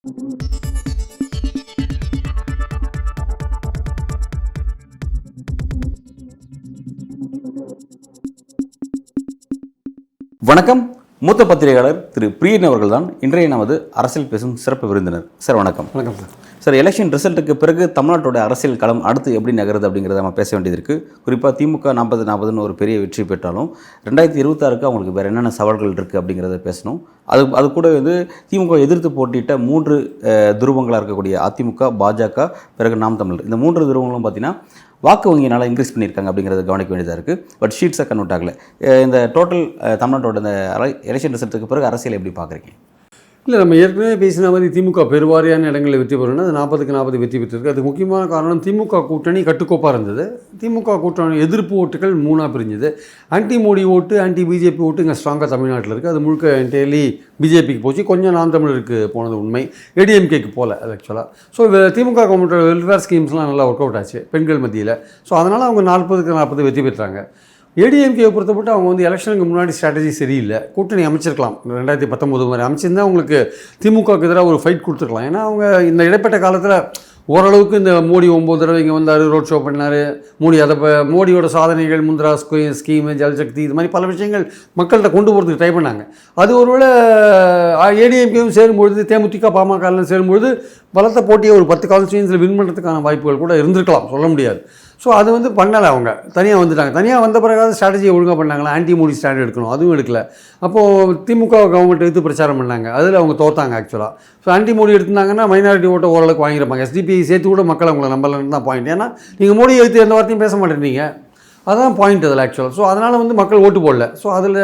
வணக்கம். மூத்த பத்திரிகையாளர் திரு பிரியன் அவர்கள் தான் இன்றைய நமது அரசியல் பேசும் சிறப்பு விருந்தினர். சார் வணக்கம். வணக்கம் சார். சார், எலெக்ஷன் ரிசல்ட்டுக்கு பிறகு தமிழ்நாட்டோட அரசியல் களம் அடுத்து எப்படி நகருது அப்படிங்கிறத நம்ம பேச வேண்டியது இருக்குது. குறிப்பாக திமுக 40-40ன்னு ஒரு பெரிய வெற்றி பெற்றாலும் 2026க்கு அவங்களுக்கு வேறு என்னென்ன சவால்கள் இருக்குது அப்படிங்கிறத பேசணும். அது கூட வந்து திமுக எதிர்த்து போட்டியிட்ட 3 துருவங்களாக இருக்கக்கூடிய அதிமுக, பாஜக, பிறகு நாம் தமிழர், இந்த 3 துருவங்களும் பார்த்தீங்கன்னா வாக்கு வங்கியினால் இன்க்ரீஸ் பண்ணியிருக்காங்க அப்படிங்கிறத கவனிக்க வேண்டியதாக இருக்குது. பட் ஷீட்ஸை கன்வெர்ட் ஆகலை. இந்த டோட்டல் தமிழ்நாட்டோட இந்த எலெக்ஷன் ரிசல்ட்டுக்கு பிறகு அரசியல் எப்படி பார்க்குறீங்க? இல்லை, நம்ம ஏற்கனவே பேசின மாதிரி திமுக பெருவாரியான இடங்களில் வெற்றி பெறணும்னா அது 40க்கு 40 வெற்றி பெற்றிருக்கு. அதுக்கு முக்கியமான காரணம் திமுக கூட்டணி கட்டுக்கோப்பாக இருந்தது. திமுக கூட்டணி எதிர்ப்பு ஓட்டுகள் 3ஆக பிரிஞ்சுது. ஆன்டி மோடி ஓட்டு, ஆன்டி பிஜேபி ஓட்டு இங்கே ஸ்ட்ராங்காக தமிழ்நாட்டில் இருக்குது. அது முழுக்க என்டையர்லி பிஜேபிக்கு போச்சு. கொஞ்சம் நாம் தமிழருக்கு போனது உண்மை, ஏடிஎம்கேக்கு போகல அது ஆக்சுவலாக. ஸோ திமுக கவர்மெண்ட்டோட வெல்ஃபேர் ஸ்கீம்ஸ்லாம் நல்லா ஒர்க் அவுட் ஆச்சு பெண்கள் மத்தியில். ஸோ அதனால் அவங்க 40க்கு 40 வெற்றி பெற்றாங்க. ஏடிஎம்கேவை பொறுத்தப்பட்டு அவங்க வந்து எலெக்ஷனுக்கு முன்னாடி ஸ்ட்ராட்டஜி சரியில்லை. கூட்டணி அமைச்சிருக்கலாம், 2019 மாதிரி அமைச்சிருந்தால் அவங்களுக்கு திமுகவுக்கு எதிராக ஒரு ஃபைட் கொடுத்துருக்கலாம். ஏன்னா அவங்க இந்த இடைப்பட்ட காலத்தில் ஓரளவுக்கு இந்த மோடி 9 தடவை இங்கே வந்தார், ரோட் ஷோ பண்ணார். மோடியோட சாதனைகள், முத்ரா ஸ்கீமு, ஜல்சக்தி, இது மாதிரி பல விஷயங்கள் மக்கள்கிட்ட கொண்டு போகிறதுக்கு ட்ரை பண்ணாங்க. அது ஒருவேளை ஏடிஎம்கேவும் சேரும்பொழுது, தேமுதிக பாமகலாம் சேரும்பொழுது பலத்த போட்டியை ஒரு 10 கான்ஸ்டியூன்சியில் வின் பண்ணுறதுக்கான வாய்ப்புகள் கூட இருந்திருக்கலாம், சொல்ல முடியாது. ஸோ அது வந்து பண்ணலை. அவங்க தனியாக வந்துட்டாங்க. தனியாக வந்த பிறகு ஸ்ட்ராட்டஜியை ஒழுங்காக பண்ணாங்களா, ஆன்டி மோடி ஸ்டாண்ட் எடுக்கணும், அதுவும் எடுக்கல. அப்போது திமுக கவர்மெண்ட் எடுத்து பிரச்சாரம் பண்ணாங்க, அதில் அவங்க தோத்தாங்க ஆக்சுவலாக. ஸோ ஆன்டி மோடி எடுத்திருந்தாங்கன்னா மைனாரிட்டி ஓட்டை ஓரளவுக்கு வாங்கியிருப்பாங்க. எஸ்டிபி சேர்த்து கூட மக்கள் அவங்கள நம்பலன்னு தான் பாயிண்ட். ஏன்னா நீங்கள் மோடி எடுத்து எந்த வார்த்தையும் பேச மாட்டேறீங்க, அதுதான் பாயிண்ட் அதில் ஆக்சுவலாக. ஸோ அதனால் வந்து மக்கள் ஓட்டு போடல. ஸோ அதில்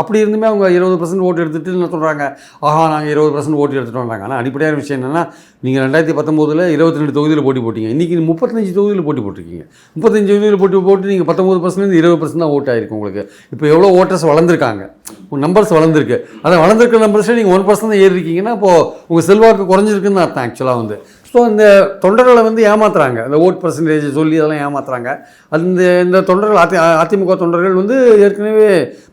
அப்படி இருந்துமே அவங்க 20% ஓட்டு எடுத்துகிட்டு என்ன சொல்கிறாங்க, ஆஹா நாங்கள் 20% ஓட்டு எடுத்துகிட்டு வந்தாங்க. ஆனால் அடிப்படையான விஷயம் என்னென்னா, நீங்கள் 2019 22 தொகுதியில் போட்டி போட்டிங்க, இன்றைக்கி 35 தொகுதியில் போட்டி போட்டிருக்கீங்க. 35 தொகுதியில் போட்டு நீங்கள் 19% 20% தான் ஓட்டு ஆகிருக்கு உங்களுக்கு. இப்போ எவ்வளோ ஓட்டர்ஸ் வளர்ந்துருக்காங்க, நம்பர்ஸ் வளர்ந்துருக்கு. அதை வளர்ந்துருக்கிற நம்பர்ஸில் நீங்கள் 1% தான் ஏறி இருக்கீங்கன்னா இப்போது உங்கள் செல்வாக்கு குறைஞ்சிருக்குன்னு அர்த்தம் ஆக்சுவலாக வந்து. ஸோ இந்த தொண்டர்களை வந்து ஏமாத்துறாங்க, இந்த ஓட் பர்சன்டேஜ் சொல்லி அதெல்லாம் ஏமாத்துறாங்க. இந்த தொண்டர்கள் அதிமுக தொண்டர்கள் வந்து ஏற்கனவே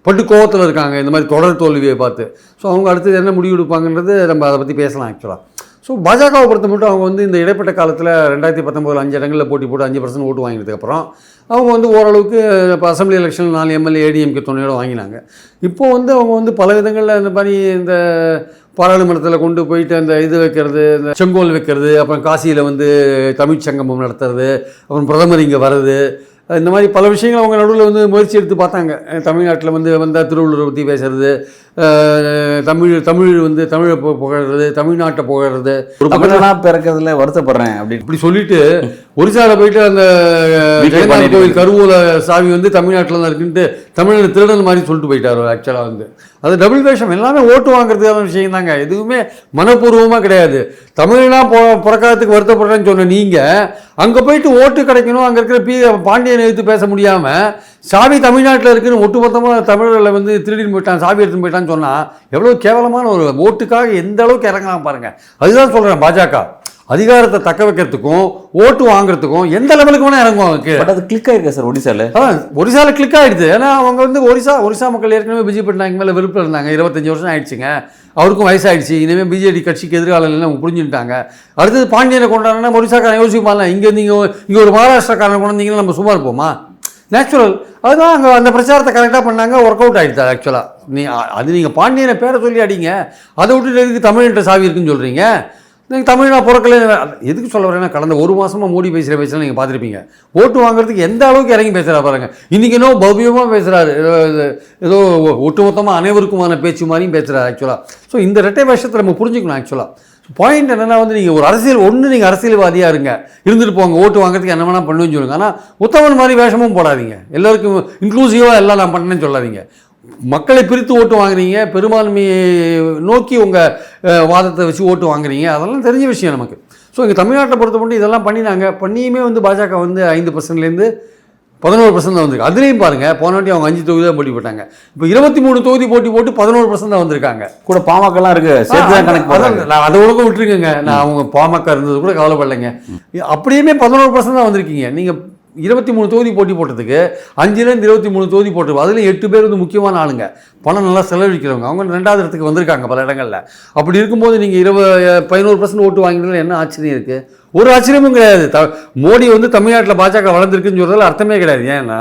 பட்டு கோவத்தில் இருக்காங்க இந்த மாதிரி தொடர் தோல்வியை பார்த்து. ஸோ அவங்க அடுத்தது என்ன முடிவு எடுப்பாங்கன்றது நம்ம அதை பற்றி பேசலாம் ஆக்சுவலாக. ஸோ பாஜகவை பொறுத்த மட்டும் அவங்க வந்து இந்த இடைப்பட்ட காலத்தில் 2019 5 இடங்களில் போட்டி போட்டு 5% ஓட்டு வாங்கினதுக்கப்புறம் அவங்க வந்து ஓரளவுக்கு இப்போ அசம்பிளி எலெக்ஷன் 4 எம்எல்ஏ ஏடிஎம்கே துணையோடு வாங்கினாங்க. இப்போது வந்து அவங்க வந்து பல விதங்களில் இந்த மாதிரி இந்த பாராளுமன்றத்தில் கொண்டு போயிட்டு அந்த இது வைக்கிறது, இந்த செங்கோல் வைக்கிறது, அப்புறம் காசியில் வந்து தமிழ் சங்கமம் நடத்துறது, அப்புறம் பிரதமர் இங்கே வர்றது, இந்த மாதிரி பல விஷயங்கள் அவங்க நடுவில் வந்து முயற்சி எடுத்து பார்த்தாங்க. தமிழ்நாட்டில் வந்து வந்தால் திருவள்ளுவரை பற்றி பேசுறது, தமிழ் வந்து தமிழை புகழ்றது, தமிழ்நாட்டை புகழ்றது, ஒரு தமிழனா பிறக்கிறதுல வருத்தப்படுறேன் இப்படி சொல்லிட்டு ஒரிசாவில் போயிட்டு அந்த ஜெகநாத் கோவில் கருவூல சாவி வந்து தமிழ்நாட்டில் தான் இருக்குன்ட்டு தமிழர் திருடன் மாதிரி சொல்லிட்டு போயிட்டார் ஆக்சுவலாக வந்து. அது டபுள் வேஷம், எல்லாமே ஓட்டு வாங்குறதுக்கான விஷயம் தாங்க, எதுவுமே மனப்பூர்வமாக கிடையாது. தமிழ்னா புறக்காலத்துக்கு வருத்தப்படுறேன்னு சொன்ன நீங்கள் அங்கே போயிட்டு ஓட்டு கிடைக்கணும், அங்கே இருக்கிற பாண்டியனை எடுத்து பேச முடியாமல் சாவி தமிழ்நாட்டில் இருக்குன்னு ஒட்டுமொத்தமாக தமிழர்களை வந்து திருடின்னு போயிட்டான், சாவி எடுத்துன்னு போயிட்டான்னு சொன்னால் எவ்வளோ கேவலமான ஒரு ஓட்டுக்காக எந்த அளவுக்கு இறங்கலாம் பாருங்கள். அதுதான் சொல்கிறேன், பாஜக அதிகாரத்தை தக்க வைக்கிறதுக்கும் ஓட்டு வாங்குறதுக்கும் எந்த லெவலுக்கு வேணால் இறங்குவாங்க. பட் அது கிளிக் ஆகிருக்கு சார் ஒரிசாவில் கிளிக் ஆகிடுது. ஏன்னா அவங்க வந்து ஒரிசா மக்கள் ஏற்கனவே பிஜேபி பட்நாயக் மேலே வெறுப்பில் இருந்தாங்க. 25 வருஷம் ஆயிடுச்சுங்க, அவருக்கும் வயசாகிடுச்சு. இனிமேல் பிஜேபி கட்சிக்கு எதிர்காலம் அவங்க புரிஞ்சுட்டாங்க. அடுத்தது பாண்டியனை கொண்டாடுனா ஒரிசாக்காரன் யோசிப்பாங்க, இங்கே ஒரு மகாராஷ்டிராக்காரனை கொண்டு வந்தீங்கன்னா நம்ம சும்மா இருப்போமா? நேச்சுரல். அதுதான் அங்கே அந்த பிரச்சாரத்தை கரெக்டாக பண்ணாங்க, ஒர்க் அவுட் ஆகிடுச்சு ஆக்சுவலாக. நீங்கள் பாண்டியனை பேரை சொல்லி அடிங்க, அதை விட்டுட்டு எதுக்கு தமிழ்ன்ற சாவி இருக்குன்னு சொல்கிறீங்க? நீங்கள் தமிழ்னா பிறக்கல எதுக்கு சொல்ல வரேன்னா, கடந்த 1 மாதமாக மோடி பேசலாம் நீங்கள் பார்த்துருப்பீங்க. ஓட்டு வாங்குறதுக்கு எந்த அளவுக்கு இறங்கி பேசுகிறா பாருங்க. இன்றைக்கி இன்னும் பவ்யமாக பேசுகிறாரு, ஏதோ ஒட்டுமொத்தமாக அனைவருக்குமான பேச்சு மாதிரியும் பேசுகிறார் ஆக்சுவலாக. ஸோ இந்த ரெட்டை விஷயத்தை நம்ம புரிஞ்சுக்கணும் ஆக்சுவலாக. பாயிண்ட் என்னென்னா வந்து நீங்கள் ஒரு நீங்கள் அரசியல்வாதியாக இருந்துட்டு போங்க, ஓட்டு வாங்குறதுக்கு என்ன வேணால் பண்ணுன்னு சொல்லுங்கள். ஆனால் உத்தமன் மாதிரி வேஷமும் போடாதீங்க, எல்லாருக்கும் இன்க்ளூசிவாக எல்லாம் நான் பண்ணேன்னு சொல்லாதீங்க. மக்களை பிரித்து ஓட்டு வாங்குறீங்க, பெரும்பான்மையை நோக்கி உங்கள் வாதத்தை வச்சு ஓட்டு வாங்குறீங்க, அதெல்லாம் தெரிஞ்ச விஷயம் நமக்கு. ஸோ இங்கே தமிழ்நாட்டை பொறுத்த மட்டும் இதெல்லாம் பண்ணியுமே வந்து பாஜக வந்து 5%லேருந்து 11% தான் வந்திருக்கு. அதுலேயும் பாருங்கள், போன வாட்டி அவங்க 5 தொகுதி தான் போட்டி போட்டாங்க. இப்போ 23 தொகுதி போட்டு 11% தான் வந்திருக்காங்க. கூட பாமகலாம் இருக்குது, சேர்த்து தான் கணக்கு போடுறாங்க. நான் அதை ஒழுங்காக விட்டுருக்கேங்க, நான் அவங்க பாமக இருந்தது கூட கவலைப்படலைங்க. அப்படியுமே 11% தான் வந்திருக்கீங்க. நீங்கள் 23 தொகுதி போட்டி போட்டதுக்கு 5லேருந்து 23 தொகுதி போட்டு அதில் 8 பேர் வந்து முக்கியமான ஆளுங்க, பணம் நல்லா செலவழிக்கிறவங்க, அவங்க 2வது இடத்துக்கு வந்திருக்காங்க பல இடங்களில். அப்படி இருக்கும்போது நீங்கள் 11% ஓட்டு வாங்கினதுல என்ன ஆச்சரியம் இருக்குது? ஒரு ஆச்சரியமும் கிடையாது. மோடி வந்து தமிழ்நாட்டில் பாஜக வளர்ந்துருக்குன்னு சொல்கிறதுல அர்த்தமே கிடையாது. ஏன்னா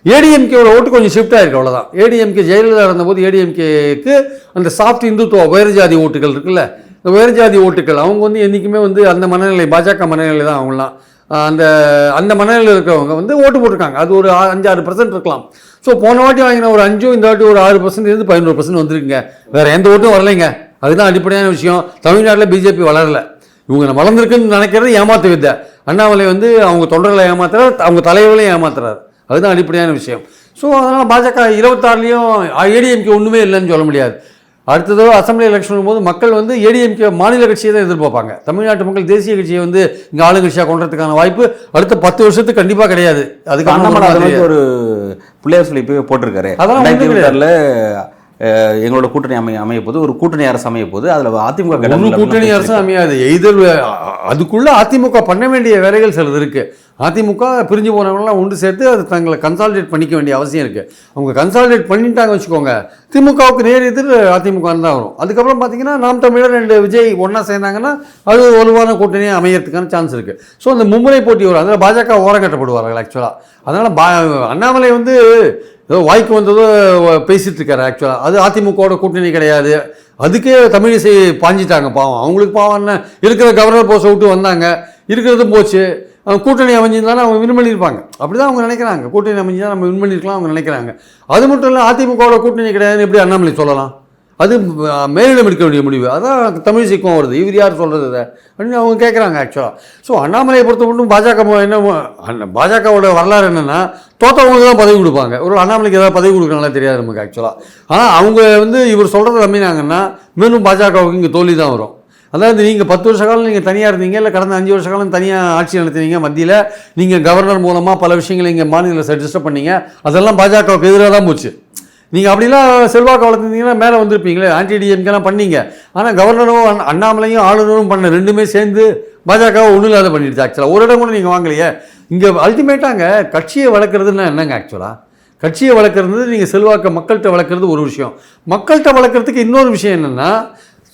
ஏடிஎம்கேவோட ஓட்டு கொஞ்சம் ஷிஃப்ட் ஆயிருக்கு, அவ்வளோதான். ஏடிஎம்கே ஜெயலலிதா இருந்தபோது ஏடிஎம்கேக்கு அந்த சாஃப்ட் இந்துத்துவ உயர்ஜாதி ஓட்டுகள் இருக்குல்ல, இந்த உயர்ஜாதி ஓட்டுகள் அவங்க வந்து என்றைக்குமே வந்து அந்த மனநிலை, பாஜக மனநிலை தான் அவங்களாம். அந்த மனநிலையில் இருக்கிறவங்க வந்து ஓட்டு போட்டிருக்காங்க. அது ஒரு 5-6% இருக்கலாம். ஸோ போன வாட்டி வாங்கின ஒரு 5, இந்த வாட்டி ஒரு 6% 11% வந்துருக்குங்க. வேறு எந்த ஓட்டும் வரலைங்க. அதுதான் அடிப்படையான விஷயம். தமிழ்நாட்டில் பிஜேபி வளரலை. இவங்க வளர்ந்துருக்குன்னு நினைக்கிறது ஏமாத்து வித்தை. அண்ணாமலை வந்து அவங்க தொண்டர்களை ஏமாத்துறாரு, அவங்க தலைவர்களையும் ஏமாத்துறாரு. அதுதான் அடிப்படையான விஷயம். ஸோ அதனால் பாஜக 26லையும் ஏடிஎம்கே ஒன்றுமே இல்லைன்னு சொல்ல முடியாது. அடுத்ததோ அசம்பிளி எலெக்ஷன் போது மக்கள் வந்து ஏடிஎம்கே மாநில கட்சியை தான் எதிர்பார்ப்பாங்க. தமிழ்நாட்டு மக்கள் தேசிய கட்சியை வந்து இங்கே ஆளுங்கட்சியாக கொண்டதுக்கான வாய்ப்பு அடுத்த 10 வருஷத்துக்கு கண்டிப்பாக கிடையாது. அதுக்கு அண்ணாமலை ஒரு பிள்ளையார் சொல்லி போய் போட்டிருக்காரு. அதெல்லாம் எங்களோட கூட்டணி அமைய போது, ஒரு கூட்டணி அரசு அமைய போது, அதில் அதிமுக கூட்டணி அரசு அமையாது. அதுக்குள்ள அதிமுக பண்ண வேண்டிய வேலைகள் சிலது இருக்கு. அதிமுக பிரிஞ்சு போனவங்களாம் ஒன்று சேர்த்து அது தங்களை கன்சாலிடேட் பண்ணிக்க வேண்டிய அவசியம் இருக்குது. அவங்க கன்சாலிடேட் பண்ணிட்டாங்க வச்சுக்கோங்க, திமுகவுக்கு நேர் எதிர் அதிமுக தான் வரும். அதுக்கப்புறம் பார்த்தீங்கன்னா நாம் தமிழர் 2 விஜய் ஒன்றா சேர்ந்தாங்கன்னா அது வலுவான கூட்டணியாக அமையறதுக்கான சான்ஸ் இருக்குது. ஸோ அந்த மும்முனை போட்டி வரும். அதில் பாஜக ஓரங்கட்டப்படுவார்கள் ஆக்சுவலாக. அதனால் அண்ணாமலை வந்து ஏதோ வாய்க்கு வந்ததோ பேசிகிட்டு இருக்காரு. ஆக்சுவலாக அது அதிமுகவோட கூட்டணி கிடையாது. அதுக்கே தமிழிசை பாஞ்சிட்டாங்க. பாவம், அவங்களுக்கு பாவம் என்ன, இருக்கிற கவர்னர் போஸ்ட்டை விட்டு வந்தாங்க, இருக்கிறதும் போச்சு. கூட்டணி அமைஞ்சிருந்தாலும் அவங்க வின் பண்ணியிருப்பாங்க. அப்படி தான் அவங்க நினைக்கிறாங்க. கூட்டணி அமைஞ்சிருந்தால் நம்ம வின் பண்ணியிருக்கலாம் அவங்க நினைக்கிறாங்க. அது மட்டும் இல்லை, அதிமுகவோட கூட்டணி கிடையாதுன்னு எப்படி அண்ணாமலை சொல்லலாம்? அது மேலிடம் எடுக்க வேண்டிய முடிவு. அதான் தமிழிசைக்கும் வருது. இவர் யார் சொல்கிறது அதை அப்படின்னு அவங்க கேட்குறாங்க ஆக்சுவலாக. ஸோ அண்ணாமலையை பொறுத்த மட்டும் பாஜகவோட வரலாறு என்னென்னா, தோற்றவங்களுக்கு தான் பதவி கொடுப்பாங்க. ஒரு அண்ணாமலைக்கு ஏதாவது பதவி கொடுக்குறாங்களா தெரியாது நமக்கு ஆக்சுவலாக. ஆனால் அவங்க வந்து இவர் சொல்கிறத நம்பினாங்கன்னா மேலும் பாஜகவுக்கு இங்கே தோல்வி தான் வரும். அதாவது நீங்கள் 10 வருஷ காலம் நீங்கள் தனியாக இருந்தீங்க, இல்லை கடந்த 5 வருஷ காலம் தனியாக ஆட்சி நடத்தினீங்க. மத்தியில் நீங்கள் கவர்னர் மூலமாக பல விஷயங்களை இங்கே மாநிலத்தில் டிஸ்டர்ப் பண்ணீங்க. அதெல்லாம் பாஜகவுக்கு எதிராக தான் போச்சு. நீங்கள் அப்படிலாம் செல்வாக்கு வளர்த்துருந்தீங்கன்னா மேலே வந்திருப்பீங்களே. ஆன்டி டிஎம்கேலாம் பண்ணீங்க. ஆனால் கவர்னரும் அண்ணாமலையும் ஆளுநரும் பண்ண ரெண்டுமே சேர்ந்து பாஜகவை ஒன்றும் இல்லாத பண்ணிடுச்சு ஆக்சுவலாக. ஒரு இடம் கூட நீங்கள் வாங்கலையே. இங்கே அல்டிமேட்டாங்க கட்சியை வளர்க்குறதுன்னா என்னங்க ஆக்சுவலாக? கட்சியை வளர்க்குறது நீங்கள் செல்வாக்கை மக்கள்கிட்ட வளர்க்குறது ஒரு விஷயம். மக்கள்கிட்ட வளர்க்குறதுக்கு இன்னொரு விஷயம் என்னென்னா,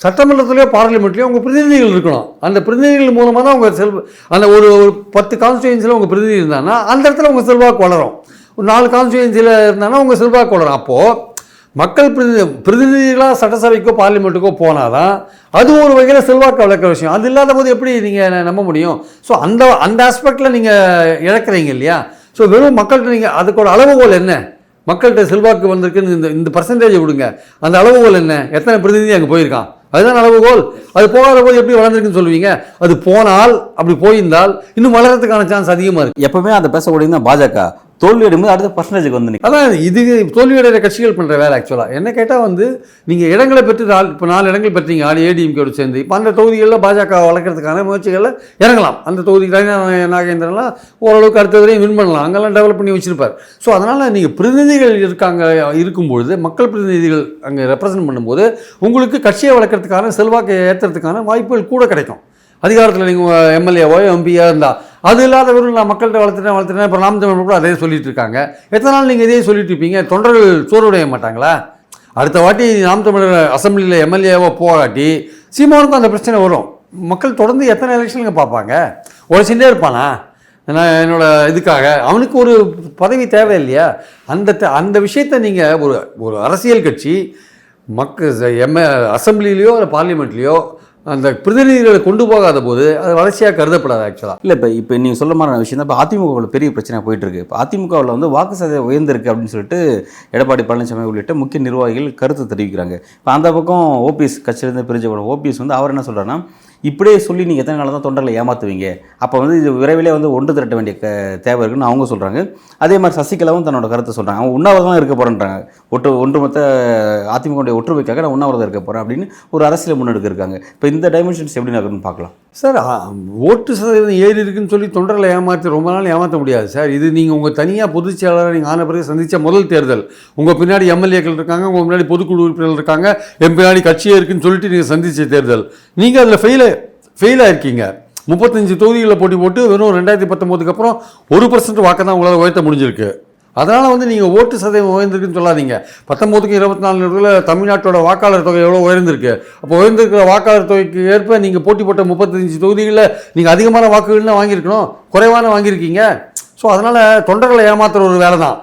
சட்டமன்றத்துலேயோ பார்லிமெண்ட்லேயோ உங்கள் பிரதிநிதிகள் இருக்கணும். அந்த பிரதிநிதிகள் மூலமாக தான் உங்கள் அந்த ஒரு 10 கான்ஸ்டியூன்சியில் உங்கள் பிரதிநிதி இருந்தாங்கன்னா அந்த இடத்துல உங்கள் செல்வாக்கு வளரும். ஒரு 4 கான்ஸ்டியூன்சியில் இருந்தாங்கன்னா உங்கள் செல்வாக்கு வளரும். அப்போது மக்கள் பிரதிநிதிகளாக சட்டசபைக்கோ பார்லிமெண்ட்டுக்கோ போனால் தான் அது ஒரு வகையில் செல்வாக்கு வளர்க்குற விஷயம். அது இல்லாத போது எப்படி நீங்கள் நம்ப முடியும்? ஸோ அந்த ஆஸ்பெக்டில் நீங்கள் இழக்கிறீங்க இல்லையா? ஸோ வெறும் மக்கள்கிட்ட நீங்கள் அதுக்கோட அளவுகோல் என்ன? மக்கள்கிட்ட செல்வாக்கு வந்திருக்குன்னு இந்த பர்சன்டேஜை கொடுங்க. அந்த அளவுகோல் என்ன? எத்தனை பிரதிநிதி அங்கே போயிருக்கான்? அதுதான் அளவுகோல். அது போகாத போது எப்படி வளர்ந்துருக்குன்னு சொல்லுவீங்க? அது போனால், அப்படி போயிருந்தால் இன்னும் வளர்கிறதுக்கான சான்ஸ் அதிகமாக இருக்குது. எப்பவுமே அந்த பேசக்கூடிய பாஜக தோல்வி அடையும்போது அடுத்த பர்சன்டேஜுக்கு வந்து அதான் இது தோல்வியடைகிற கட்சிகள் பண்ணுற வேலை ஆக்சுவலாக. என்ன கேட்டால் வந்து நீங்கள் இடங்களை பெற்று இப்போ 4 இடங்கள் பெற்றீங்க ஏடிஎம்கேயோடு சேர்ந்து. இப்போ அந்த தொகுதிகளில் பாஜக வளர்க்குறதுக்கான முயற்சிகளில் இறங்கலாம். அந்த தொகுதி நாகேந்திரன்லாம் ஓரளவுக்கு அடுத்த வரையும் வின் பண்ணலாம். அங்கெல்லாம் டெவலப் பண்ணி வச்சுருப்பார். ஸோ அதனால் நீங்கள் பிரதிநிதிகள் இருக்கும்பொழுது, மக்கள் பிரதிநிதிகள் அங்கே ரெப்ரசன்ட் பண்ணும்போது உங்களுக்கு கட்சியை வளர்க்குறதுக்கான செல்வாக்கை ஏற்றுறதுக்கான வாய்ப்புகள் கூட கிடைக்கும். அதிகாரத்தில் நீங்கள் எம்எல்ஏவோ எம்பியாக இருந்தால். அது இல்லாதவர்கள் நான் மக்கள்கிட்ட வளர்த்துட்டேன். இப்போ நாம் தமிழ் கூட அதே சொல்லிட்டு இருக்காங்க. எத்தனை நாள் நீங்கள் இதே சொல்லிட்டு இருப்பீங்க? தொண்டர்கள் சோர்வடைய மாட்டாங்களா? அடுத்த வாட்டி நாம் தமிழர் அசம்பிளியில் எம்எல்ஏவோ போகாட்டி சீமானுக்கும் அந்த பிரச்சனை வரும். மக்கள் தொடர்ந்து எத்தனை எலெக்ஷனுங்க பார்ப்பாங்க? உழைச்சிட்டே இருப்பானா? என்னோட இதுக்காக அவனுக்கு ஒரு பதவி தேவை இல்லையா? அந்த விஷயத்தை நீங்கள் ஒரு அரசியல் கட்சி அசம்பிளிலேயோ இல்லை பார்லிமெண்ட்லேயோ அந்த பிரதிநிதிகளை கொண்டு போகாத போது அது வளர்ச்சியாக கருதப்படாது ஆக்சுவலாக. இல்லை, இப்போ நீங்கள் சொல்ல மாதிரி விஷயம் தான். இப்போ அதிமுகவில் பெரிய பிரச்சனை போயிட்டு இருக்கு. இப்போ அதிமுகவில் வந்து வாக்கு சதவீதம் உயர்ந்திருக்கு அப்படின்னு சொல்லிட்டு எடப்பாடி பழனிசாமி உள்ளிட்ட முக்கிய நிர்வாகிகள் கருத்து தெரிவிக்கிறாங்க. இப்போ அந்த பக்கம் ஓபிஎஸ் கட்சியிலேருந்து பிரிஞ்ச ஓபிஎஸ் வந்து அவர் என்ன சொல்கிறாருன்னா, இப்படியே சொல்லி நீங்கள் எத்தனை நாள் தான் தொண்டர்களை ஏமாற்றுவீங்க, அப்போ வந்து இது விரைவிலே வந்து ஒன்று திரட்ட வேண்டிய தேவை இருக்குன்னு அவங்க சொல்கிறாங்க. அதே மாதிரி சசிகலாவும் தன்னோட கருத்தை சொல்கிறாங்க. அவங்க உண்ணாவிரதம் இருக்க போகிறேன்றாங்க. ஒட்டுமொத்த அதிமுக ஒற்றுமைக்காக நான் உண்ணாவிரதம் இருக்க போகிறேன் அப்படின்னு ஒரு அரசியல் முன்னெடுக்க இருக்காங்க. இப்போ இந்த டைமென்ஷன்ஸ் எப்படி நடக்குன்னு பார்க்கலாம் சார். ஓட்டு சதவீதம் ஏறி இருக்குன்னு சொல்லி தொண்டர்களை ஏமாற்றி ரொம்ப நாள் ஏமாற்ற முடியாது சார். இது நீங்கள் உங்கள் தனியாக பொதுச் செயலாளர் நீங்கள் ஆன பிறகு சந்தித்த முதல் தேர்தல். உங்கள் பின்னாடி எம்எல்ஏக்கள் இருக்காங்க, உங்கள் முன்னாடி பொதுக்குழு உறுப்பினர்கள் இருக்காங்க, பின்னாடி கட்சியே இருக்குன்னு சொல்லிட்டு நீங்கள் சந்தித்த தேர்தல். நீங்கள் அதில் ஃபெயில் ஆயிருக்கீங்க. 35 தொகுதிகளில் போட்டி போட்டு வெறும் 2019 அப்புறம் 1% வாக்கை தான் உங்களால் உயர்த்த முடிஞ்சிருக்கு. அதனால் வந்து நீங்கள் ஓட்டு சதவீதம் உயர்ந்திருக்குன்னு சொல்லாதீங்க. 19க்கு 24 தமிழ்நாட்டோட வாக்காளர் தொகை எவ்வளோ உயர்ந்திருக்கு. அப்போ உயர்ந்திருக்கிற வாக்காளர் தொகைக்கு ஏற்ப நீங்கள் போட்டி போட்ட 35 தொகுதிகளில் நீங்கள் அதிகமான வாக்குகள்லாம் வாங்கியிருக்கணும், குறைவான வாங்கியிருக்கீங்க. ஸோ அதனால் தொண்டர்களை ஏமாத்துற ஒரு வேலை தான்.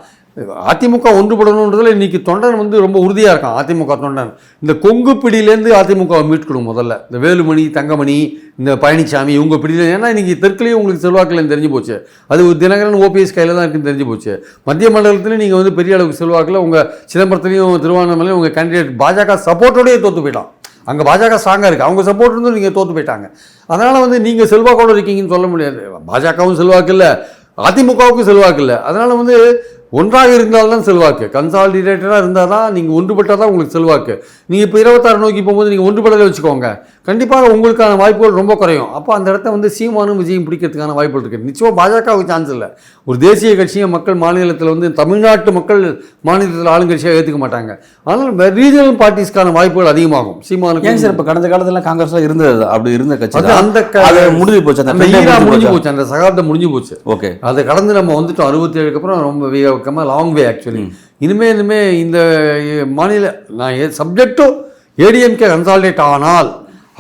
அதிமுக ஒன்றுபடணுன்றதுல இன்றைக்கி தொண்டன் வந்து ரொம்ப உறுதியாக இருக்கான். அதிமுக தொண்டன் இந்த கொங்கு பிடியிலேருந்து அதிமுகவை மீட்கணும். முதல்ல இந்த வேலுமணி, தங்கமணி, இந்த பழனிசாமி இவங்க பிடியில, ஏன்னா இன்றைக்கி தெற்குலேயும் உங்களுக்கு செல்வாக்கில் தெரிஞ்சு போச்சு. அது தினகரன் ஓபிஎஸ் கையில் தான் இருக்குன்னு தெரிஞ்சு போச்சு. மத்திய மண்டலத்துலேயும் நீங்கள் வந்து பெரிய அளவுக்கு செல்வாக்கில் உங்கள் சிதம்பரத்துலேயும் திருவண்ணாமலையும் உங்கள் கேண்டிடேட் பாஜக சப்போர்ட்டோடையே தோற்று போயிட்டான். அங்கே பாஜக ஸ்ட்ராங்காக இருக்குது, அவங்க சப்போர்ட் இருந்தும் நீங்கள் தோற்று போயிட்டாங்க. அதனால் வந்து நீங்கள் செல்வாக்கோடு இருக்கீங்கன்னு சொல்ல முடியாது. பாஜகவும் செல்வாக்கு இல்லை, அதிமுகவுக்கும் செல்வாக்கு இல்லை. அதனால் வந்து ஒன்றாக இருந்தால்தான் செல்வாக்கு. கன்சாலிடேட்டடாக இருந்தால் தான், நீங்கள் ஒன்றுபட்டால் தான் உங்களுக்கு செல்வாக்கு. நீங்கள் இப்போ 26 நோக்கி போகும்போது நீங்கள் ஒன்றுபடலை வச்சுக்கோங்க, கண்டிப்பாக உங்களுக்கான வாய்ப்புகள் ரொம்ப குறையும். அப்போ அந்த இடத்த வந்து சீமானும் விஜயும் பிடிக்கிறதுக்கான வாய்ப்புகள் இருக்குது. நிச்சயமாக பாஜகவுக்கு சான்ஸ் இல்லை. ஒரு தேசிய கட்சியை மக்கள் மாநிலத்தில் வந்து தமிழ்நாட்டு மக்கள் மாநிலத்தில் ஆளுங்கட்சியாக ஏற்றுக்க மாட்டாங்க. ஆனால் ரீஜனல் பார்ட்டிஸ்க்கான வாய்ப்புகள் அதிகமாகும். சீமானுக்கு ஏன் சார் இப்போ கடந்த காலத்தில் காங்கிரஸில் இருந்தது அப்படி இருந்த கட்சி முடிஞ்சு போச்சு, முடிஞ்சு போச்சு, அந்த சகாப்தம் முடிஞ்சு போச்சு. ஓகே, அதை கடந்து நம்ம வந்துட்டோம். 67க்கு அப்புறம் ரொம்ப லாங் வே ஆக்சுவலி. இனிமே இந்த மாநில நான் சப்ஜெக்டும் ஏடிஎம்கே கன்சாலிடேட் ஆனால்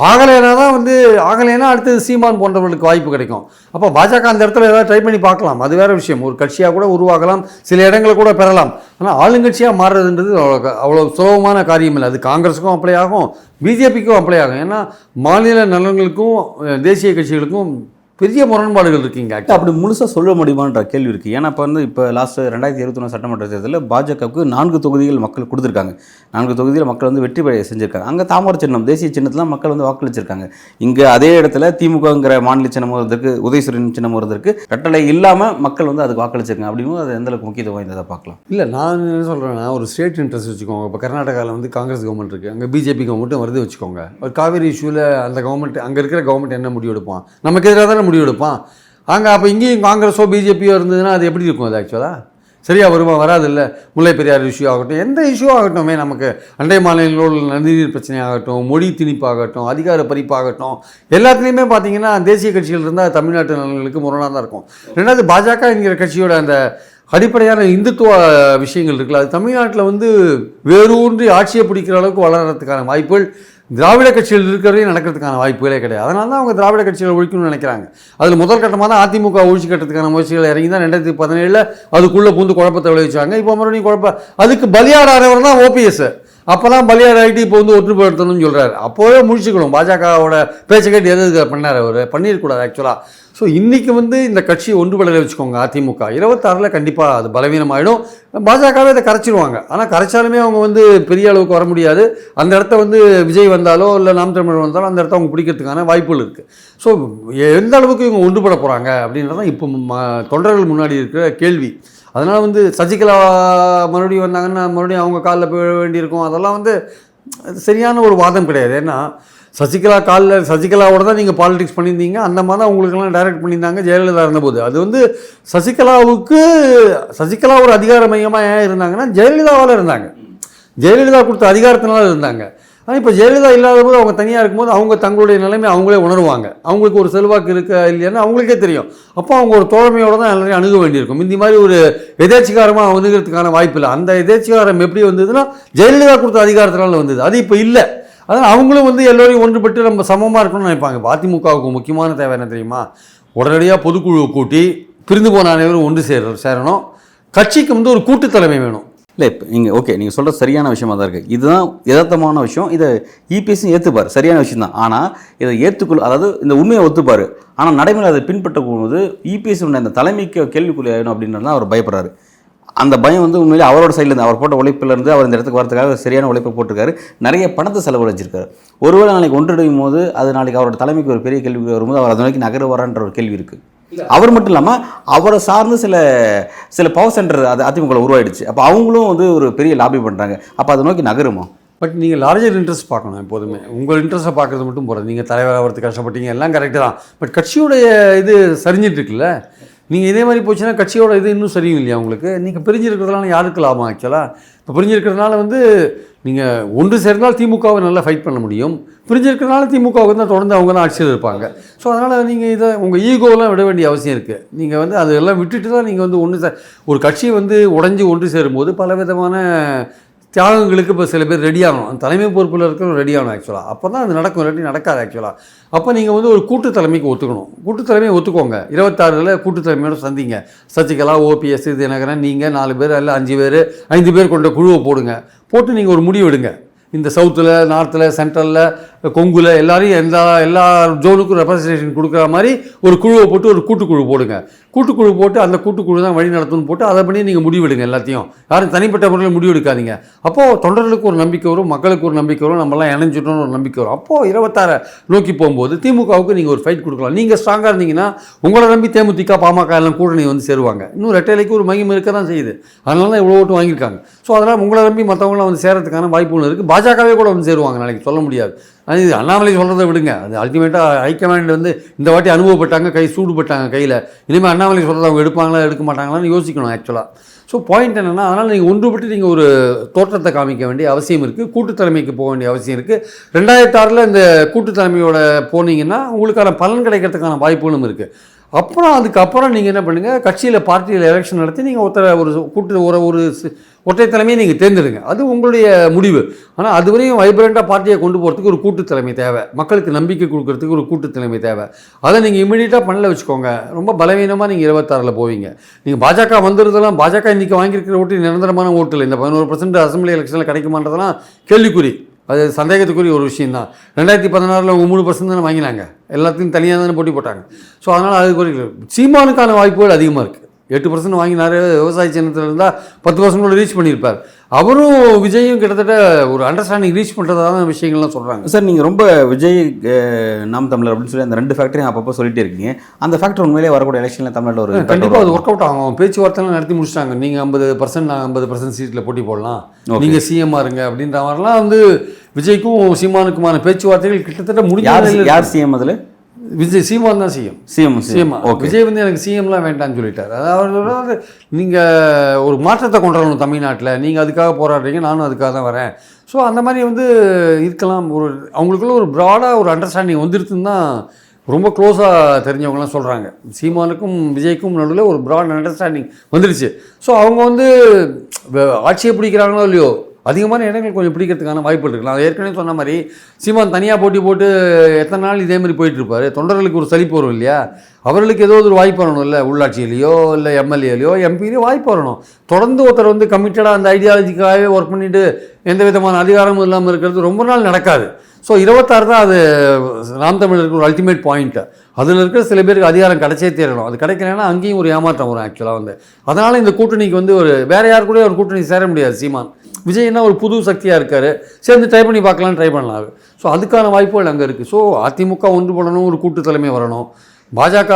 ஆகலைன்னா அடுத்தது சீமான் போன்றவர்களுக்கு வாய்ப்பு கிடைக்கும். அப்போ பாஜக அந்த இடத்துல ஏதாவது ட்ரை பண்ணி பார்க்கலாம், அது வேறு விஷயம். ஒரு கட்சியாக கூட உருவாகலாம், சில இடங்களை கூட பெறலாம். ஆனால் ஆளுங்கட்சியாக மாறுறதுன்றது அவ்வளோ சுலபமான காரியம் இல்லை. அது காங்கிரஸுக்கும் அப்ளை ஆகும், பிஜேபிக்கும் அப்ளை ஆகும். ஏன்னா மாநில நலன்களுக்கும் தேசிய கட்சிகளுக்கும் பெரிய முரண்பாடுகள் இருக்குங்க. அப்படி முழுசாக சொல்ல முடியுமான்ற கேள்வி இருக்குது. ஏன்னா இப்போ லாஸ்ட் 2021 சட்டமன்ற தேர்தலில் பாஜகவுக்கு 4 தொகுதிகள் மக்கள் கொடுத்துருக்காங்க. 4 தொகுதியில் மக்கள் வந்து வெற்றி பெற செஞ்சுருக்காங்க. அங்கே தாமரை சின்னம், தேசிய சின்னத்தில் மக்கள் வந்து வாக்களிச்சிருக்காங்க. இங்கே அதே இடத்துல திமுகங்கிற மாநில சின்னம் வருவதற்கு, உதயசூரியன் சின்னம் வருவதற்கு கட்டளை இல்லாமல் மக்கள் வந்து அதுக்கு வாக்களிச்சிருக்காங்க. அப்படிங்கும் அது எந்த அளவுக்கு முக்கியத்துவம் வாய்ந்ததை பார்க்கலாம். இல்லை, நான் என்ன சொல்கிறேன்னா, ஒரு ஸ்டேட் இன்ட்ரெஸ்ட் வச்சுக்கோங்க. இப்போ கர்நாடகாவில் வந்து காங்கிரஸ் கவர்மெண்ட் இருக்குது, அங்கே பிஜேபி கவர்மெண்ட்டும் வருது வச்சுக்கோங்க. ஒரு காவேரி இஷ்யூவில் அந்த கவர்மெண்ட், அங்கே இருக்கிற கவர்மெண்ட் என்ன முடிவு எடுப்பான்? நமக்கு எதிராக தானே முடிவு எடுப்பான் அங்கே. அப்போ இங்கேயும் காங்கிரஸோ பிஜேபியோ இருந்ததுன்னா அது எப்படி இருக்கும்? அது ஆக்சுவலாக சரியாக வருமா? வராது. இல்லை, முல்லை பெரியார் இஷ்யூ ஆகட்டும், எந்த இஷ்யூ ஆகட்டுமே, நமக்கு அண்டை மாநிலங்களோட நதிநீர் பிரச்சனை ஆகட்டும், மொழி திணிப்பாகட்டும், அதிகார பறிப்பாகட்டும், எல்லாத்துலேயுமே பார்த்தீங்கன்னா தேசிய கட்சிகள் இருந்தால் தமிழ்நாட்டு நலன்களுக்கு முரணாக தான் இருக்கும். ரெண்டாவது, பாஜக என்கிற கட்சியோட அந்த அடிப்படையான இந்துத்துவ விஷயங்கள் இருக்குல்ல, அது தமிழ்நாட்டில் வந்து வேரூன்றி ஆட்சியை பிடிக்கிற அளவுக்கு வளர்கிறதுக்கான வாய்ப்புகள் திராவிட கட்சிகள் இருக்கிறதையும் நடக்கிறதுக்கான வாய்ப்புகளே கிடையாது. அதனால தான் அவங்க திராவிட கட்சிகளை ஒழிக்கணும்னு நினைக்கிறாங்க. அதில் முதல் கட்டமாக தான் அதிமுக ஒழிச்சு கட்டுறதுக்கான முயற்சிகள் இறங்கி தான் 2017 அதுக்குள்ளே பூந்து குழப்பத்தை விளைவிச்சாங்க. இப்போ மறுபடியும் அதுக்கு பலியாடானவர் தான் ஓபிஎஸ். அப்போலாம் பலியாடாகிட்டு இப்போ வந்து ஒற்றுப்படுத்தணும்னு சொல்கிறார். அப்போவே முடிச்சுக்கணும். பாஜகவோட பேச்சை கேட்டு எது பண்ணார் அவர்? பண்ணிடக்கூடாது ஆக்சுவலாக. ஸோ இன்றைக்கி வந்து இந்த கட்சியை ஒன்றுபடலை வச்சுக்கோங்க. அதிமுக 26 கண்டிப்பாக அது பலவீனமாகிடும். பாஜகவே அதை கரைச்சிடுவாங்க. ஆனால் கரைச்சாலுமே அவங்க வந்து பெரிய அளவுக்கு வர முடியாது. அந்த இடத்த வந்து விஜய் வந்தாலோ இல்லை நாம் தமிழர் வந்தாலும் அந்த இடத்த அவங்க பிடிக்கிறதுக்கான வாய்ப்புகள் இருக்குது. ஸோ எந்த அளவுக்கு இவங்க ஒன்றுபட போகிறாங்க அப்படின்றதான் இப்போ தொண்டர்கள் முன்னாடி இருக்கிற கேள்வி. அதனால் வந்து சசிகலா மறுபடியும் வந்தாங்கன்னா மறுபடியும் அவங்க காலில் போய் வேண்டியிருக்கும். அதெல்லாம் வந்து சரியான ஒரு வாதம் கிடையாது. ஏன்னா சசிகலாவோட தான் நீங்கள் பாலிடிக்ஸ் பண்ணியிருந்தீங்க. அந்த மாதிரி தான் உங்களுக்கெல்லாம் டைரக்ட் பண்ணியிருந்தாங்க ஜெயலலிதா இருந்தபோது. அது வந்து சசிகலா ஒரு அதிகார மையமாக ஏன் இருந்தாங்கன்னா ஜெயலலிதாவால் இருந்தாங்க. ஜெயலலிதா கொடுத்த அதிகாரத்தினால இருந்தாங்க. ஆனால் இப்போ ஜெயலலிதா இல்லாத போது அவங்க தனியாக இருக்கும்போது அவங்க தங்களுடைய நிலைமை அவங்களே உணர்வாங்க. அவங்களுக்கு ஒரு செல்வாக்கு இருக்கா இல்லையான்னு அவங்களுக்கே தெரியும். அப்போ அவங்க ஒரு தோழமையோடு தான் எல்லாரையும் அணுக வேண்டியிருக்கும். இந்த மாதிரி ஒரு எதேச்சிகாரமாக வந்துக்கிறதுக்கான வாய்ப்பு இல்லை. அந்த எதேச்சிகாரம் எப்படி வந்ததுன்னா ஜெயலலிதா கொடுத்த அதிகாரத்தினால வந்தது. அது இப்போ இல்லை. அதனால் அவங்களும் வந்து எல்லோரையும் ஒன்றுபட்டு நம்ம சமமாக இருக்கணும்னு நினைப்பாங்க. அதிமுகவுக்கு முக்கியமான தேவை என்ன தெரியுமா? உடனடியாக பொதுக்குழு கூட்டி பிரிந்து போன அனைவரும் ஒன்று சேரணும். கட்சிக்கு வந்து ஒரு கூட்டு தலைமை வேணும். இல்லை, இப்போ நீங்கள் ஓகே, நீங்கள் சொல்கிற சரியான விஷயமா தான் இருக்குது. இதுதான் யதார்த்தமான விஷயம். இதை இபிஎஸும் ஏற்றுப்பார், சரியான விஷயம் தான். ஆனால் இதை அதாவது இந்த உண்மையை ஒத்துப்பார். ஆனால் நடைமுறை அதை பின்பற்றப்போது இபிஎஸ் இந்த தலைமைக்கு கேள்விக்குள்ளே ஆகணும் அப்படின்றது தான் அவர் பயப்படுறாரு. அந்த பயம் வந்து உண்மையிலே அவரோட சைட்லேருந்து, அவர் போட்ட உழைப்பிலேருந்து அவர் இந்த இடத்துக்கு வரதுக்காக சரியான உழைப்பை போட்டிருக்காரு. நிறைய பணத்தை செலவழிச்சிருக்காரு. ஒருவேளை நாளைக்கு ஒன்றிணையும் போது அது நாளைக்கு அவரோட தலைமைக்கு ஒரு பெரிய கேள்வி வரும்போது அவர் அது நோக்கி நகர வரான்ற ஒரு கேள்வி இருக்குது. அவர் மட்டும் இல்லாமல் அவரை சார்ந்து சில பவர் சென்டர் அது அதிமுக உருவாயிடுச்சு. அப்போ அவங்களும் வந்து ஒரு பெரிய லாபி பண்ணுறாங்க. அப்போ அதை நோக்கி நகருமா? பட் நீங்கள் லார்ஜர் இன்ட்ரெஸ்ட் பார்க்கணும். எப்போதுமே உங்கள் இன்ட்ரெஸ்ட்டை பார்க்குறது மட்டும் போகிறது. நீங்கள் தலைவர் ஆகிறதுக்கு கஷ்டப்பட்டீங்க, எல்லாம் கரெக்டு தான். பட் கட்சியுடைய இது சரிஞ்சிட்டு இருக்குல்ல. நீங்கள் இதே மாதிரி போச்சுன்னா கட்சியோட இது இன்னும் சரியும் இல்லையா உங்களுக்கு? நீங்கள் பிரிஞ்சிருக்கிறதுனால யாருக்கு லாபம் ஆக்சுவலாக? இப்போ பிரிஞ்சிருக்கிறதுனால வந்து நீங்கள் ஒன்று சேர்ந்தால் திமுகவை நல்லா ஃபைட் பண்ண முடியும், பிரிஞ்சிருக்கிறதுனால திமுகவுக்கு தான் தொடர்ந்து அவங்க தான் ஆட்சியில் இருப்பாங்க. ஸோ அதனால் நீங்கள் இதை உங்கள் ஈகோவெலாம் விட வேண்டிய அவசியம் இருக்குது. நீங்கள் வந்து அதெல்லாம் விட்டுட்டு தான் நீங்கள் வந்து ஒரு கட்சி வந்து உடஞ்சி ஒன்று சேரும்போது பலவிதமான தியாகங்களுக்கு இப்போ சில பேர் ரெடி ஆகணும். அந்த தலைமை பொறுப்பில் இருக்கிறவங்க ரெடி ஆகணும் ஆக்சுவலாக. அப்போ தான் அது நடக்கும், இல்லாட்டி நடக்காது ஆக்சுவலாக. அப்போ நீங்கள் வந்து ஒரு கூட்டு தலைமைக்கு ஒத்துக்கணும். கூட்டு தலைமையை ஒத்துக்கோங்க. 26 கூட்டு தலைமையோட சந்திங்க. சசிகலா, ஓபிஎஸ், தினகரன், நீங்கள் 4 பேர் இல்லை 5 பேர் 5 பேர் கொண்ட குழுவை போட்டு நீங்கள் ஒரு முடிவு எடுங்க. இந்த சவுத்தில், நார்த்தில், சென்ட்ரலில், கொங்குல எல்லாரையும் எல்லா ஜோனுக்கும் ரெப்ரசன்டேஷன் கொடுக்குற மாதிரி ஒரு குழுவை போட்டு ஒரு கூட்டுக்குழு போடுங்க. கூட்டுக்குழு போட்டு அந்த கூட்டுக்குழு தான் வழி நடத்தணும்னு போட்டு அதை பண்ணி நீங்கள் முடிவெடுங்க. எல்லாத்தையும் யாரும் தனிப்பட்ட முறையில் முடிவெடுக்காதீங்க. அப்போது தொண்டர்களுக்கு ஒரு நம்பிக்கை வரும், மக்களுக்கு ஒரு நம்பிக்கை வரும், நம்மளாம் இணைஞ்சிட்டோம்னு ஒரு நம்பிக்கை வரும். அப்போது 26 நோக்கி போகும்போது திமுகவுக்கு நீங்கள் ஒரு ஃபைட் கொடுக்கலாம். நீங்கள் ஸ்ட்ராங்காக இருந்தீங்கன்னா உங்களை நம்பி தேமுதிக, பாமக எல்லாம் கூட்டணி வந்து சேருவாங்க. இன்னும் ரெட்டைலைக்கு ஒரு மகிமை இருக்க தான் செய்யுது. அதனால தான் இவ்வளோ ஓட்டு வாங்கியிருக்காங்க. ஸோ அதனால் உங்களை நம்பி மற்றவங்களாம் வந்து சேரத்துக்கான வாய்ப்புகள் இருக்குது. பாஜகவே கூட வந்து சேருவாங்க நாளைக்கு, சொல்ல முடியாது. அது அண்ணாமலை சொல்கிறத விடுங்க. அது அல்டிமேட்டாக ஹைகமாண்ட் வந்து இந்த வாட்டி அனுபவப்பட்டாங்க, சூடுபட்டாங்க கையில். இனிமேல் அண்ணாமலை சொல்கிறத அவங்க எடுப்பாங்களா எடுக்க மாட்டாங்களான்னு யோசிக்கணும் ஆக்சுவலாக. ஸோ பாயிண்ட் என்னென்னா, அதனால் நீங்கள் ஒன்றுபட்டு நீங்கள் ஒரு தோற்றத்தை காமிக்க வேண்டிய அவசியம் இருக்குது. கூட்டு தலைமைக்கு போக வேண்டிய அவசியம் இருக்குது. 2006 இந்த கூட்டு தலைமையோட போனீங்கன்னா உங்களுக்கான பலன் கிடைக்கிறதுக்கான வாய்ப்புகளும் இருக்குது. அப்புறம் அதுக்கப்புறம் நீங்கள் என்ன பண்ணுங்கள், கட்சியில் பார்ட்டியில் எலெக்ஷன் நடத்தி நீங்கள் ஒரு ஒற்றை தலைமையை நீங்கள் தேர்ந்தெடுங்க. அது உங்களுடைய முடிவு. ஆனால் அதுவரையும் வைப்ரண்ட்டாக பார்ட்டியை கொண்டு போகிறதுக்கு ஒரு கூட்டு தலைமை தேவை. மக்களுக்கு நம்பிக்கை கொடுக்கறதுக்கு ஒரு கூட்டு தலைமை தேவை. அதை நீங்கள் இமீடியட்டாக பண்ணல வச்சுக்கோங்க. ரொம்ப பலவீனமாக நீங்கள் 26 போவீங்க. நீங்கள் பாஜக வந்துடுறதெல்லாம், பாஜக இன்றைக்கி வாங்கியிருக்கிற ஓட்டு நிரந்தரமான ஓட்டு இல்லை. இந்த 11% அசம்பிளி எலெக்ஷனில் கிடைக்குமான்றதெல்லாம் கேள்விக்குறி. அது சந்தேகத்துக்குரிய ஒரு விஷயம் தான். 2016 அவங்க 3% தானே வாங்கினாங்க. எல்லாத்தையும் தனியாக தானே போட்டி போட்டாங்க. ஸோ அதனால் அது குறைக்கல. சீமானுக்கான வாய்ப்புகள் அதிகமாக இருக்குது. 8% வாங்கினார். விவசாய சின்னத்தில் இருந்தால் 10% ரீச் பண்ணியிருப்பார். அவரும் விஜயும் கிட்டத்தட்ட ஒரு அண்டர்ஸ்டாண்டிங் ரீச் பண்ணுறதான விஷயங்கள்லாம் சொல்கிறாங்க. சார், நீங்கள் ரொம்ப விஜய் நாம் தமிழர் அப்படின்னு சொல்லி அந்த 2 ஃபேக்டரையும் அப்பப்போ சொல்லிட்டே இருக்கீங்க. அந்த ஃபேக்டர் உண்மையிலே வரக்கூடிய எலெக்ஷனில் தமிழ்நாட்டில் ஒரு கண்டிப்பாக அது ஒர்க் அவுட் ஆகும். பேச்சுவார்த்தைலாம் நடத்தி முடிச்சிட்டாங்க. நீங்கள் 50%, நான் 50% சீட்டில் போட்டி போடலாம், நீங்கள் சிஎம்மாக இருங்க அப்படின்ற மாதிரிலாம் வந்து விஜய்க்கும் சீமானுக்குமான பேச்சுவார்த்தைகள் கிட்டத்தட்ட முடிஞ்சு. யார் சிஎம் அதில்? விஜய். சீமான் தான் சிஎம். விஜய் வந்து எனக்கு சிஎம்லாம் வேண்டாம்னு சொல்லிட்டார். அதாவது நீங்கள் ஒரு மாற்றத்தை கொண்டு வரணும் தமிழ்நாட்டில், நீங்கள் அதுக்காக போராடுறீங்க, நானும் அதுக்காக தான் வரேன். ஸோ அந்த மாதிரி வந்து இருக்கலாம். அவங்களுக்குள்ள ஒரு ப்ராடாக ஒரு அண்டர்ஸ்டாண்டிங் வந்துருக்குன்னு தான் ரொம்ப க்ளோஸாக தெரிஞ்சவங்களாம் சொல்கிறாங்க. சீமானுக்கும் விஜய்க்கும் நடுவில் ஒரு ப்ராட் அண்டர்ஸ்டாண்டிங் வந்துடுச்சு. ஸோ அவங்க வந்து ஆட்சியை பிடிக்கிறாங்களோ இல்லையோ, அதிகமான இடங்கள் கொஞ்சம் பிடிக்கிறதுக்கான வாய்ப்பு இருக்கலாம். அது ஏற்கனவே சொன்ன மாதிரி சீமான் தனியாக போட்டி போட்டு எத்தனை நாள் இதே மாதிரி போயிட்டுருப்பார். தொண்டர்களுக்கு ஒரு சலிப்பு வரும் இல்லையா? அவர்களுக்கு ஏதோ ஒரு வாய்ப்பு வரணும் இல்லை, உள்ளாட்சியிலையோ இல்லை எம்எல்ஏலையோ எம்பிலையோ வாய்ப்பு வரணும். தொடர்ந்து ஒருத்தர் வந்து கமிட்டடாக அந்த ஐடியாலஜிக்காகவே ஒர்க் பண்ணிவிட்டு எந்த விதமான அதிகாரமும் இல்லாமல் இருக்கிறது ரொம்ப நாள் நடக்காது. ஸோ 26 தான் அது நாம் தமிழருக்கு ஒரு அல்டிமேட் பாயிண்ட்டு. அதில் இருக்கிற சில பேருக்கு அதிகாரம் கிடைச்சே தேரணும். அது கிடைக்கலன்னா அங்கேயும் ஒரு ஏமாற்றம் வரும் ஆக்சுவலாக வந்து. அதனால் இந்த கூட்டணிக்கு வந்து வேறு யார் கூட ஒரு கூட்டணி சேர முடியாது. சீமான் விஜய்னா ஒரு புது சக்தியாக இருக்கார், சேர்ந்து ட்ரை பண்ணி பார்க்கலான்னு ட்ரை பண்ணலாம். ஸோ அதுக்கான வாய்ப்புகள் அங்கே இருக்குது. ஸோ அதிமுக ஒன்றுபடணும், ஒரு கூட்டு தலைமை வரணும். பாஜக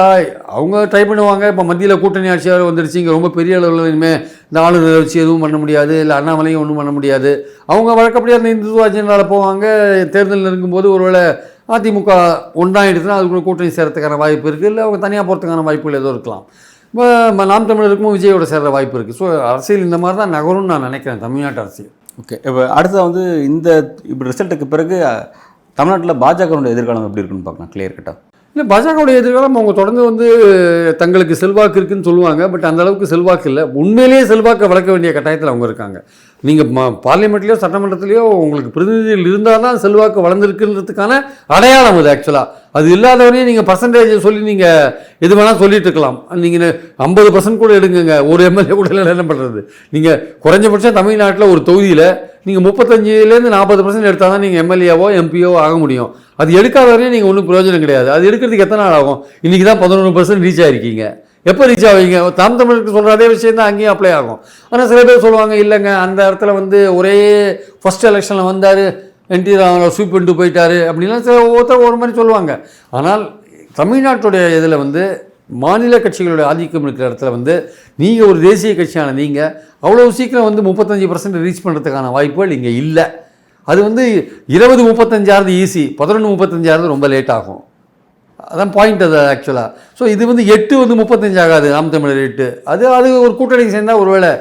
அவங்க ட்ரை பண்ணுவாங்க. இப்போ மத்தியில் கூட்டணி ஆட்சியாக வந்துருச்சு, இங்கே ரொம்ப பெரிய அளவில் இனிமேல் இந்த ஆளுநரை வச்சு எதுவும் பண்ண முடியாது, இல்லை அண்ணாமலையும் ஒன்றும் பண்ண முடியாது. அவங்க வழக்கப்படியாக அந்த இந்துத்துவ அஜெண்டாவில் போவாங்க. தேர்தலில் இருக்கும்போது ஒருவேளை அதிமுக ஒன்றாயிடுச்சுன்னா அதுக்குள்ள கூட்டணி சேரத்துக்கான வாய்ப்பு இருக்குது, இல்லை அவங்க தனியாக போகிறதுக்கான வாய்ப்புகள் ஏதோ இருக்கலாம். இப்போ நாம் தமிழருக்கும் விஜயோட சேர்கிற வாய்ப்பு இருக்குது. ஸோ அரசியல் இந்த மாதிரி தான் நகரும்னு நான் நினைக்கிறேன், தமிழ்நாட்டு அரசியல். ஓகே, இப்போ அடுத்தது வந்து இப்படி ரிசல்ட்டுக்கு பிறகு தமிழ்நாட்டில் பாஜகவுடைய எதிர்காலம் எப்படி இருக்குன்னு பார்க்கலாம், கிளியர் கட்டாக. இல்லை, பாஜகவுடைய எதிர்காலம் அவங்க தொடர்ந்து வந்து தங்களுக்கு செல்வாக்கு இருக்குன்னு சொல்லுவாங்க. பட் அந்த அளவுக்கு செல்வாக்கு இல்லை. உண்மையிலேயே செல்வாக்கை வளர்க்க வேண்டிய கட்டாயத்தில் அவங்க இருக்காங்க. நீங்கள் பார்லிமெண்ட்லேயோ சட்டமன்றத்திலேயோ உங்களுக்கு பிரதிநிதிகள் இருந்தால் தான் செல்வாக்கு வளர்ந்துருக்குன்றதுக்கான அடையாளம் அது ஆக்சுவலாக. அது இல்லாதவரையும் நீங்கள் பர்சன்டேஜ் சொல்லி நீங்கள் எது வேணால் சொல்லிட்டு இருக்கலாம். நீங்கள் 50% கூட எடுங்குங்க, ஒரு எம்எல்ஏ கூட இல்லை, என்ன பண்ணுறது? நீங்கள் குறைஞ்சபட்சம் தமிழ்நாட்டில் ஒரு தொகுதியில் நீங்கள் 35% 40% எடுத்தால் தான் நீங்கள் எம்எல்ஏவோ எம்பியோ ஆக முடியும். அது எடுக்காத வரையும் நீங்கள் ஒன்றும் பிரயோஜனம் கிடையாது. அது எடுக்கிறதுக்கு எத்தனை நாள் ஆகும்? இன்றைக்கி தான் 11% ரீச் ஆகிருக்கீங்க. எப்போ ரீச் ஆவீங்க? தாம் தமிழுக்கு சொல்கிற அதே விஷயம் தான் அங்கேயும் அப்ளை ஆகும். ஆனால் சில பேர் சொல்லுவாங்க, இல்லைங்க அந்த இடத்துல வந்து ஒரே ஃபஸ்ட் எலெக்ஷனில் வந்தார், என்டி ராமராவ் ஸ்வீப் பண்ணிட்டு போயிட்டார் அப்படின்லாம் சில ஒவ்வொருத்தர் ஒரு மாதிரி சொல்லுவாங்க. ஆனால் தமிழ்நாட்டுடைய இதில் வந்து மாநில கட்சிகளுடைய ஆதிக்கம் இருக்கிற இடத்துல வந்து நீங்கள் ஒரு தேசிய கட்சியான நீங்கள் அவ்வளோ சீக்கிரம் வந்து 35% ரீச் பண்ணுறதுக்கான வாய்ப்புகள் இங்கே இல்லை. அது வந்து 20-35 ஈஸி, 11-35 ரொம்ப லேட் ஆகும். அதான் பாயிண்ட் அது ஆக்சுவலாக. ஸோ இது வந்து 8 வந்து 35 ஆகாது நாம் தமிழர் 8. அது ஒரு கூட்டணிக்கு சேர்ந்தால் ஒருவேளை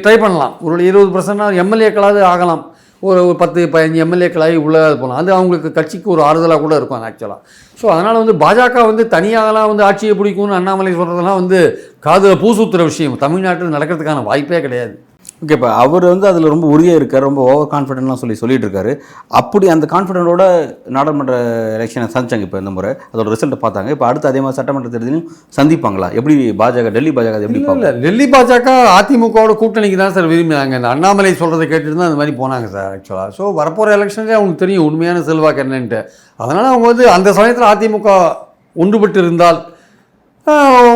ட்ரை பண்ணலாம். ஒரு 20% எம்எல்ஏக்களாவது ஆகலாம். ஒரு 10-15 எம்எல்ஏக்களாகி உள்ளே போகலாம். அது அவங்களுக்கு கட்சிக்கு ஒரு ஆறுதலாக கூட இருக்கும் ஆக்சுவலாக. ஸோ அதனால் வந்து பாஜக வந்து தனியாகலாம் வந்து ஆட்சியை பிடிக்கும்னு அண்ணாமலை சொல்கிறதெல்லாம் வந்து காதில் பூ சுற்றுற விஷயம். தமிழ்நாட்டில் நடக்கிறதுக்கான வாய்ப்பே கிடையாது. ஓகே, இப்போ அவர் வந்து அதில் ரொம்ப உறுதியாக இருக்கார், ரொம்ப ஓவர் கான்ஃபிடென்ட்லாம் சொல்லிட்டு இருக்காரு. அப்படி அந்த கான்ஃபிடென்ட்டோட நாடாளுமன்ற எலெக்ஷனை சந்திச்சாங்க இப்போ இந்த முறை, அதோட ரிசல்ட்டை பார்த்தாங்க. இப்போ அடுத்து அதே மாதிரி சட்டமன்ற தேர்தலையும் சந்திப்பாங்களா? எப்படி பாஜக, டெல்லி பாஜக எப்படி இல்லை, டெல்லி பாஜக அதிமுகவோட கூட்டணிக்கு தான் சார் விரும்பினாங்க. இந்த அண்ணாமலை சொல்கிறத கேட்டுட்டு தான் அந்த மாதிரி போனாங்க சார் ஆக்சுவலாக. ஸோ வரப்போகிற எலெக்ஷன்லேயே அவங்களுக்கு தெரியும் உண்மையான செல்வாக்கு என்னன்ட்டு. அதனால் அவங்க வந்து அந்த சமயத்தில் அதிமுக ஒன்றுபட்டு இருந்தால்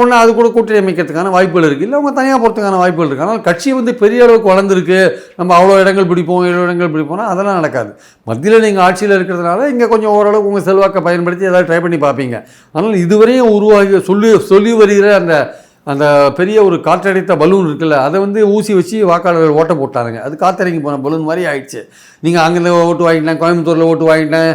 ஒன்று அது கூட கூட்டணி அமைக்கிறதுக்கான வாய்ப்புகள் இருக்குது. இல்லை அவங்க தனியாக போகிறதுக்கான வாய்ப்புகள் இருக்குது. ஆனால் கட்சி வந்து பெரிய அளவுக்கு வளர்ந்துருக்கு, நம்ம அவ்வளோ இடங்கள் பிடிப்போம் 7 இடங்கள் பிடிப்போம்னா அதெல்லாம் நடக்காது. மத்தியில் நீங்கள் ஆட்சியில் இருக்கிறதுனால இங்கே கொஞ்சம் ஓரளவுக்கு உங்கள் செல்வாக்கை பயன்படுத்தி ஏதாவது ட்ரை பண்ணி பார்ப்பீங்க. ஆனால் இதுவரையும் உருவாகி சொல்லி வருகிற அந்த பெரிய ஒரு காற்றடைத்த பலூன் இருக்குல்ல, அதை வந்து ஊசி வச்சு வாக்காளர்கள் ஓட்ட போட்டாருங்க. அது காத்திறங்கி போன பலூன் மாதிரி ஆயிடுச்சு. நீங்கள் அங்கே ஓட்டு வாங்கிட்டேன், கோயம்புத்தூரில் ஓட்டு வாங்கிட்டேன்,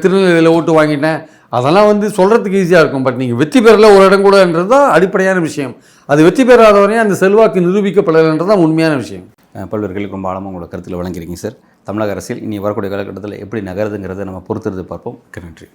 திருநெல்வேலியில் ஓட்டு வாங்கிட்டேன், அதெல்லாம் வந்து சொல்கிறதுக்கு ஈஸியாக இருக்கும். பட் நீங்கள் வெற்றி பெறல ஒரு இடம் கூடன்றது தான் அடிப்படையான விஷயம். அது வெற்றி பெறாதவரையும் அந்த செல்வாக்கு நிரூபிக்கப்படலைன்றது தான் உண்மையான விஷயம். பல்வேறு கேள்விக்கு ரொம்ப ஆழமாக உங்களோட கருத்தில் வழங்கியிருக்கீங்க சார். தமிழக அரசியல் இனி வரக்கூடிய காலகட்டத்தில் எப்படி நகருதுங்கிறத நம்ம பொறுத்திருந்து பார்ப்போம். நன்றி.